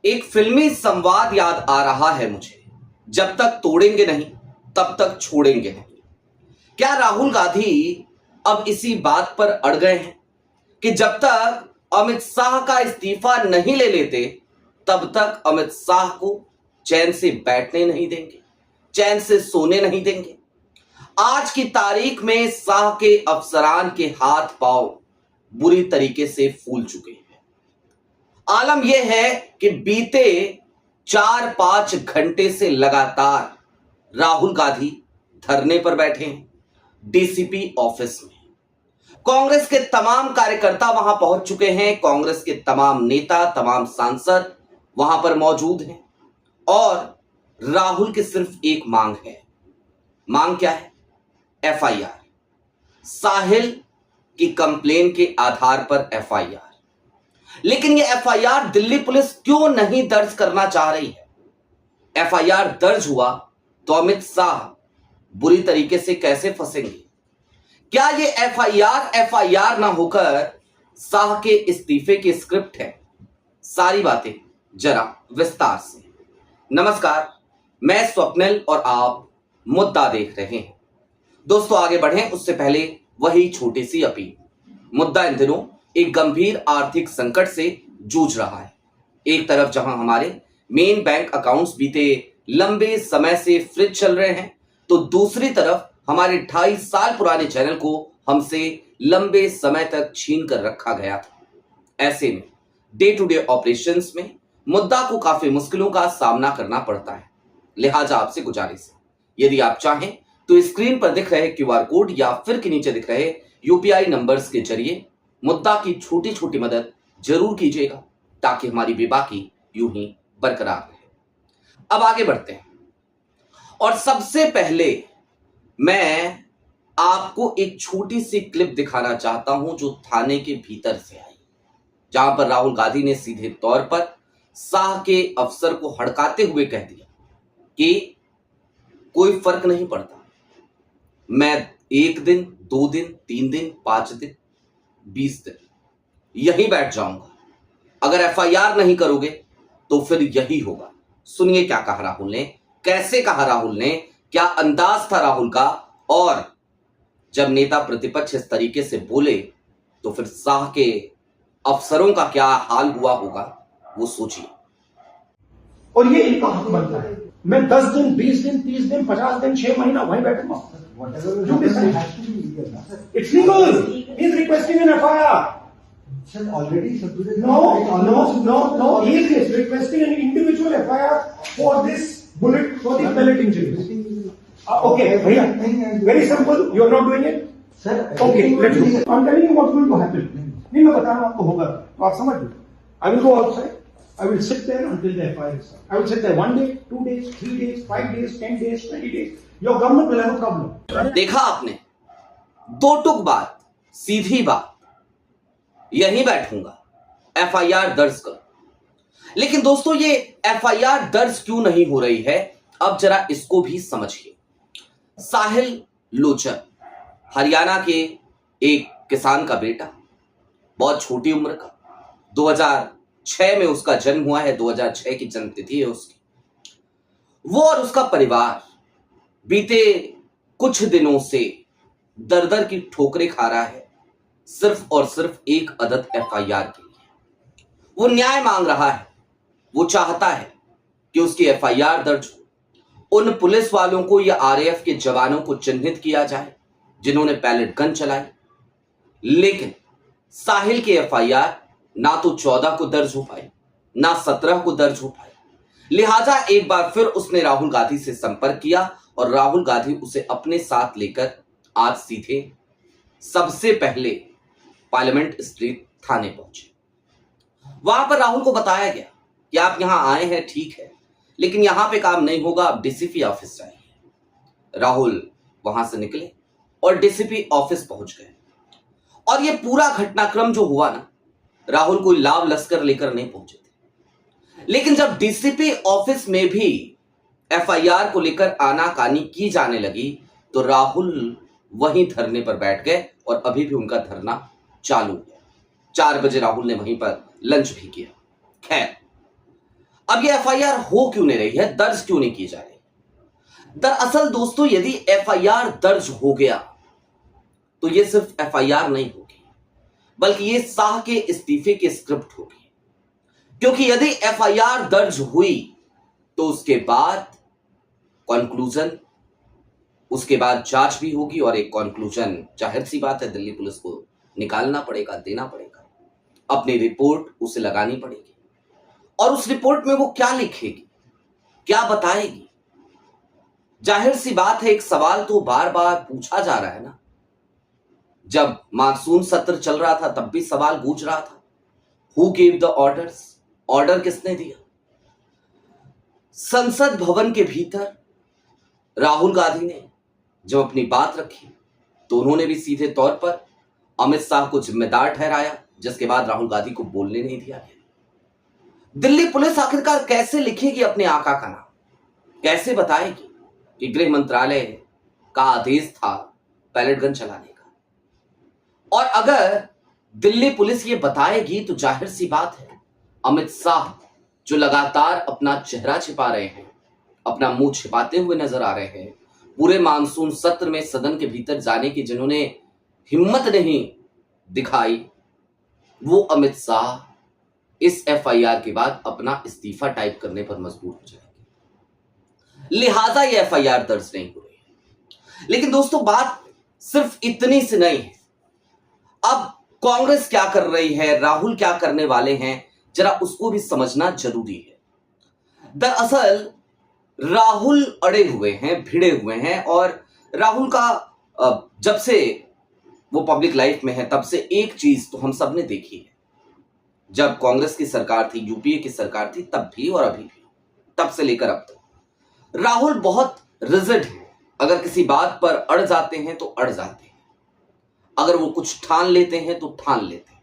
एक फिल्मी संवाद याद आ रहा है मुझे, जब तक तोड़ेंगे नहीं तब तक छोड़ेंगे नहीं। क्या राहुल गांधी अब इसी बात पर अड़ गए हैं कि जब तक अमित शाह का इस्तीफा नहीं ले लेते तब तक अमित शाह को चैन से बैठने नहीं देंगे, चैन से सोने नहीं देंगे। आज की तारीख में शाह के अफसरान के हाथ पांव बुरी तरीके से फूल चुके हैं। आलम यह है कि बीते 4-5 घंटे से लगातार राहुल गांधी धरने पर बैठे हैं डीसीपी ऑफिस में। कांग्रेस के तमाम कार्यकर्ता वहां पहुंच चुके हैं, कांग्रेस के तमाम नेता, तमाम सांसद वहां पर मौजूद हैं और राहुल की सिर्फ एक मांग है। मांग क्या है? एफआईआर, साहिल की कंप्लेन के आधार पर एफआईआर। लेकिन यह एफआईआर दिल्ली पुलिस क्यों नहीं दर्ज करना चाह रही है? एफआईआर दर्ज हुआ तो अमित शाह बुरी तरीके से कैसे फंसेंगे? क्या यह एफआईआर ना होकर शाह के इस्तीफे की स्क्रिप्ट है? सारी बातें जरा विस्तार से। नमस्कार, मैं स्वप्निल और आप मुद्दा देख रहे हैं। दोस्तों, आगे बढ़ें उससे पहले वही छोटी सी अपील। मुद्दा इन दिनों एक गंभीर आर्थिक संकट से जूझ रहा है। एक तरफ जहां हमारे मेन बैंक अकाउंट्स बीते लंबे समय से फ्रीज चल रहे हैं, तो दूसरी तरफ हमारे 2.5 साल पुराने चैनल को हमसे लंबे समय तक छीन कर रखा गया था। ऐसे में डे टू डे ऑपरेशंस में मुद्दा को काफी मुश्किलों का सामना करना पड़ता है। लिहाजा आपसे गुजारिश है, यदि आप चाहें तो स्क्रीन पर दिख रहे क्यूआर कोड या फिर के नीचे दिख रहे यूपीआई नंबर्स के जरिए मुद्दा की छोटी छोटी मदद जरूर कीजिएगा, ताकि हमारी बेबाकी यूं ही बरकरार रहे। अब आगे बढ़ते हैं और सबसे पहले मैं आपको एक छोटी सी क्लिप दिखाना चाहता हूं जो थाने के भीतर से आई, जहां पर राहुल गांधी ने सीधे तौर पर शाह के अफसर को हड़काते हुए कह दिया कि कोई फर्क नहीं पड़ता, मैं 1 दिन, 2 दिन, 3 दिन, 5 दिन, 20 दिन यहीं बैठ जाऊंगा। अगर एफआईआर नहीं करोगे तो फिर यही होगा। सुनिए क्या कहा राहुल ने, कैसे कहा राहुल ने, क्या अंदाज था राहुल का, और जब नेता प्रतिपक्ष इस तरीके से बोले तो फिर शाह के अफसरों का क्या हाल हुआ होगा, वो सोचिए। और ये इनका हक बनता है। मैं 10 दिन, 20 दिन, 30 दिन, 50 दिन, 6 महीना वहीं बैठूंगा। It's legal. He's requesting an FIR. Sir, already circulated. No. He is requesting an individual FIR for this bullet, for the pellet injuries. Okay, भैया, very simple. You are not doing it. Sir, Okay, let's do. I'm telling you what's going to happen. नहीं, मैं बता रहा हूँ आपको होगा, तो आप समझ लो। I will go outside. I will sit there until the FIR is done. I will sit there 1 day, 2 days, 3 days, 5 days, 10 days, 20 days. Your government will have a problem. देखा आपने, 2 टुक बात, सीधी बात, यहीं बैठूंगा, एफआईआर दर्ज करो। लेकिन दोस्तों, ये एफआईआर दर्ज क्यों नहीं हो रही है, अब जरा इसको भी समझिए। साहिल लोचन हरियाणा के एक किसान का बेटा, बहुत छोटी उम्र का, 2006 में उसका जन्म हुआ है, 2006 की जन्मतिथि है उसकी। वो और उसका परिवार बीते कुछ दिनों से दर दर की ठोकरें खा रहा है, सिर्फ और सिर्फ एक अदद एफआईआर के लिए। वो न्याय मांग रहा है, वो चाहता है कि उसकी एफआईआर दर्ज हो, उन पुलिस वालों को या आरएएफ के जवानों को चिन्हित किया जाए जिन्होंने पैलेट गन चलाई। लेकिन साहिल की एफआईआर ना तो 14 को दर्ज हो पाई, ना 17 को दर्ज हो पाई। लिहाजा एक बार फिर उसने राहुल गांधी से संपर्क किया और राहुल गांधी उसे अपने साथ लेकर आज सीधे सबसे पहले पार्लियामेंट स्ट्रीट थाने पहुंचे। वहां पर राहुल को बताया गया कि आप यहां आए हैं, ठीक है, लेकिन यहां पे काम नहीं होगा, आप डीसीपी ऑफिस जाइए। राहुल वहां से निकले और डीसीपी ऑफिस पहुंच गए। और ये पूरा घटनाक्रम जो हुआ ना, राहुल कोई लाव लश्कर लेकर नहीं पहुंचे थे। लेकिन जब डीसीपी ऑफिस में भी एफआईआर को लेकर आनाकानी की जाने लगी तो राहुल वहीं धरने पर बैठ गए और अभी भी उनका धरना चालू है। 4 बजे राहुल ने वहीं पर लंच भी किया। खैर, अब ये एफआईआर हो क्यों नहीं रही है, दर्ज क्यों नहीं की जा रही? दरअसल दोस्तों, यदि एफआईआर दर्ज हो गया तो ये सिर्फ एफआईआर नहीं होगी, बल्कि ये शाह के इस्तीफे की स्क्रिप्ट होगी। क्योंकि यदि एफआईआर दर्ज हुई तो उसके बाद कंक्लूजन, उसके बाद जांच भी होगी, और एक कंक्लूजन जाहिर सी बात है दिल्ली पुलिस को निकालना पड़ेगा, देना पड़ेगा, अपनी रिपोर्ट उसे लगानी पड़ेगी। और उस रिपोर्ट में वो क्या लिखेगी, क्या बताएगी? जाहिर सी बात है, एक सवाल तो बार बार पूछा जा रहा है ना। जब मानसून सत्र चल रहा था तब भी सवाल गूंज रहा था, who gave the orders, order किसने दिया? संसद भवन के भीतर राहुल गांधी ने जब अपनी बात रखी तो उन्होंने भी सीधे तौर पर अमित शाह को जिम्मेदार ठहराया, जिसके बाद राहुल गांधी को बोलने नहीं दिया गया। दिल्ली पुलिस आखिरकार कैसे लिखेगी अपने आका का नाम, कैसे बताएगी कि गृह मंत्रालय का आदेश था पैलेट गन चलाने का? और अगर दिल्ली पुलिस ये बताएगी तो जाहिर सी बात है, अमित शाह जो लगातार अपना चेहरा छिपा रहे हैं, अपना मुंह छिपाते हुए नजर आ रहे हैं, पूरे मानसून सत्र में सदन के भीतर जाने की जिन्होंने हिम्मत नहीं दिखाई, वो अमित शाह इस एफआईआर के बाद अपना इस्तीफा टाइप करने पर मजबूर हो जाएंगे। लिहाजा ये एफआईआर दर्ज नहीं हो रही है। लेकिन दोस्तों, बात सिर्फ इतनी सी नहीं है। अब कांग्रेस क्या कर रही है, राहुल क्या करने वाले हैं, जरा उसको भी समझना जरूरी है। दरअसल राहुल अड़े हुए हैं, भिड़े हुए हैं, और राहुल का जब से वो पब्लिक लाइफ में है तब से एक चीज तो हम सब ने देखी है। जब कांग्रेस की सरकार थी, यूपीए की सरकार थी, तब भी और अभी भी, तब से लेकर अब तक राहुल बहुत रिजिड है। अगर किसी बात पर अड़ जाते हैं तो अड़ जाते हैं, अगर वो कुछ ठान लेते हैं तो ठान लेते हैं,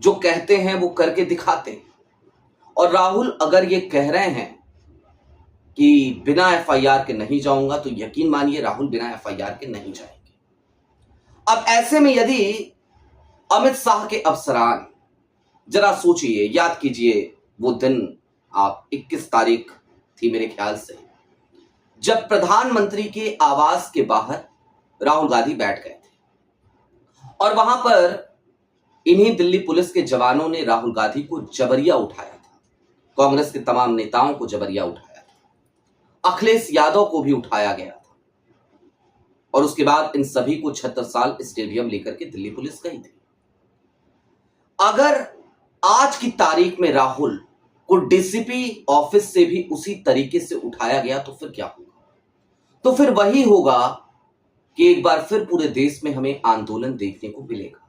जो कहते हैं वो करके दिखाते हैं। और राहुल अगर ये कह रहे हैं कि बिना एफआईआर के नहीं जाऊंगा, तो यकीन मानिए राहुल बिना एफआईआर के नहीं जाएंगे। अब ऐसे में यदि अमित शाह के अफसरान, जरा सोचिए, याद कीजिए वो दिन, आप 21 तारीख थी मेरे ख्याल से, जब प्रधानमंत्री के आवास के बाहर राहुल गांधी बैठ गए थे और वहां पर इन्हीं दिल्ली पुलिस के जवानों ने राहुल गांधी को जबरिया उठाया था, कांग्रेस के तमाम नेताओं को जबरिया उठाया था, अखिलेश यादव को भी उठाया गया था, और उसके बाद इन सभी को छत्रसाल स्टेडियम लेकर के दिल्ली पुलिस गई थी। अगर आज की तारीख में राहुल को डीसीपी ऑफिस से भी उसी तरीके से उठाया गया तो फिर क्या होगा? तो फिर वही होगा कि एक बार फिर पूरे देश में हमें आंदोलन देखने को मिलेगा।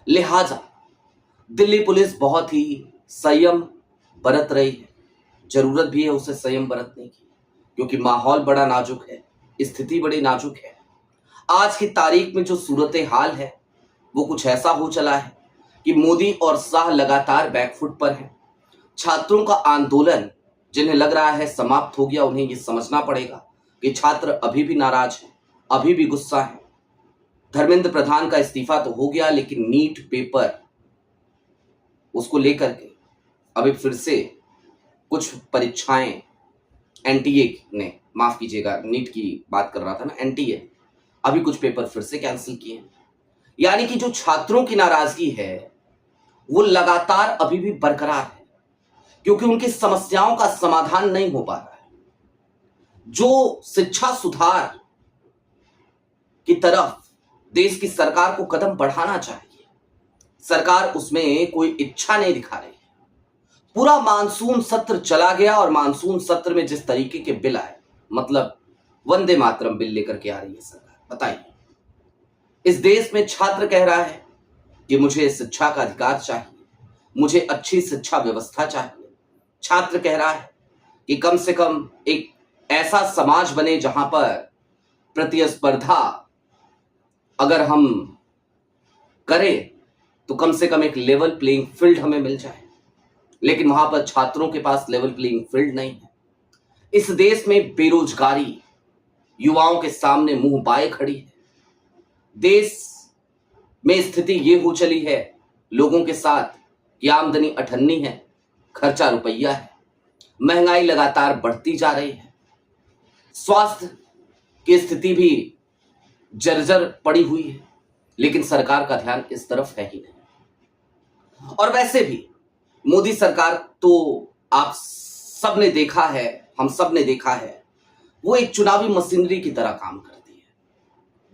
लिहाजा दिल्ली पुलिस बहुत ही संयम बरत रही है, जरूरत भी है उसे संयम बरतने की, क्योंकि माहौल बड़ा नाजुक है, स्थिति बड़ी नाजुक है। आज की तारीख में जो सूरत हाल है वो कुछ ऐसा हो चला है कि मोदी और शाह लगातार बैकफुट पर हैं। छात्रों का आंदोलन जिन्हें लग रहा है समाप्त हो गया, उन्हें यह समझना पड़ेगा कि छात्र अभी भी नाराज हैं, अभी भी गुस्सा है। धर्मेंद्र प्रधान का इस्तीफा तो हो गया, लेकिन नीट पेपर उसको लेकर के अभी फिर से कुछ परीक्षाएं, एनटीए ने, माफ कीजिएगा नीट की बात कर रहा था ना, एनटीए, अभी कुछ पेपर फिर से कैंसिल किए। यानी कि जो छात्रों की नाराजगी है वो लगातार अभी भी बरकरार है, क्योंकि उनकी समस्याओं का समाधान नहीं हो पा रहा है। जो शिक्षा सुधार की तरफ देश की सरकार को कदम बढ़ाना चाहिए, सरकार उसमें कोई इच्छा नहीं दिखा रही है। पूरा मानसून सत्र चला गया और मानसून सत्र में जिस तरीके के बिल आए, मतलब वंदे मातरम बिल लेकर के आ रही है सरकार। बताइए, इस देश में छात्र कह रहा है कि मुझे शिक्षा का अधिकार चाहिए, मुझे अच्छी शिक्षा व्यवस्था चाहिए। छात्र कह रहा है कि कम से कम एक ऐसा समाज बने जहां पर प्रतिस्पर्धा अगर हम करें तो कम से कम एक लेवल प्लेइंग फील्ड हमें मिल जाए। लेकिन वहां पर छात्रों के पास लेवल प्लेइंग फील्ड नहीं है। इस देश में बेरोजगारी युवाओं के सामने मुंह बाए खड़ी है। देश में स्थिति ये हो चली है लोगों के साथ कि आमदनी 98 है, खर्चा रुपया है। महंगाई लगातार बढ़ती जा रही है, स्वास्थ्य की स्थिति भी जर्जर पड़ी हुई है, लेकिन सरकार का ध्यान इस तरफ है ही नहीं। और वैसे भी मोदी सरकार तो आप सबने देखा है, हम सब ने देखा है, वो एक चुनावी मशीनरी की तरह काम करती है।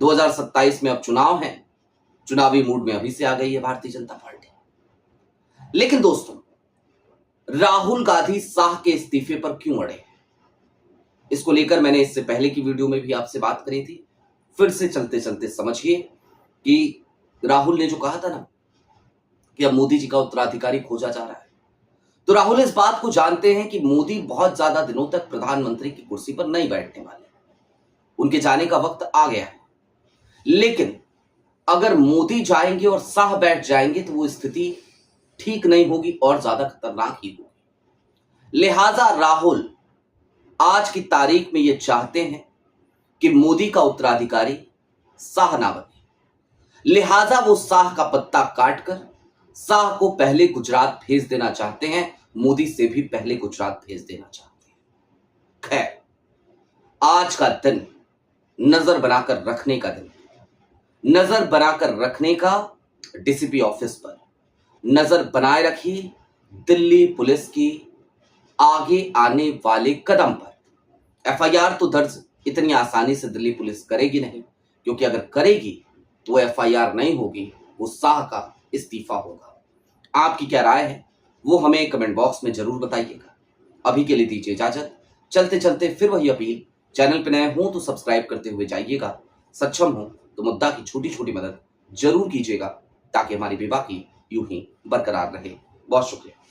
2027 में अब चुनाव है, चुनावी मूड में अभी से आ गई है भारतीय जनता पार्टी। लेकिन दोस्तों, राहुल गांधी शाह के इस्तीफे पर क्यों अड़े हैं, इसको लेकर मैंने इससे पहले की वीडियो में भी आपसे बात करी थी। फिर से चलते चलते समझिए कि राहुल ने जो कहा था ना कि अब मोदी जी का उत्तराधिकारी खोजा जा रहा है, तो राहुल इस बात को जानते हैं कि मोदी बहुत ज्यादा दिनों तक प्रधानमंत्री की कुर्सी पर नहीं बैठने वाले, उनके जाने का वक्त आ गया है। लेकिन अगर मोदी जाएंगे और शाह बैठ जाएंगे तो वो स्थिति ठीक नहीं होगी और ज्यादा खतरनाक ही होगी। लिहाजा राहुल आज की तारीख में ये चाहते हैं कि मोदी का उत्तराधिकारी शाह ना बने। लिहाजा वो शाह का पत्ता काटकर शाह को पहले गुजरात भेज देना चाहते हैं, मोदी से भी पहले गुजरात भेज देना चाहते हैं। खैर, आज का दिन नजर बनाकर रखने का दिन, नजर बनाकर रखने का डीसीपी ऑफिस पर नजर बनाए रखिए दिल्ली पुलिस की आगे आने वाले कदम पर। एफआईआर तो दर्ज इतनी आसानी से दिल्ली पुलिस करेगी नहीं, क्योंकि अगर करेगी तो एफआईआर नहीं होगी, वो शाह का इस्तीफा होगा। आपकी क्या राय है वो हमें कमेंट बॉक्स में जरूर बताइएगा। अभी के लिए दीजिए इजाजत। चलते चलते फिर वही अपील, चैनल पर नए हो तो सब्सक्राइब करते हुए जाइएगा, सक्षम हो तो मुद्दा की छोटी छोटी मदद जरूर कीजिएगा, ताकि हमारी बेबाकी यूं ही बरकरार रहे। बहुत शुक्रिया।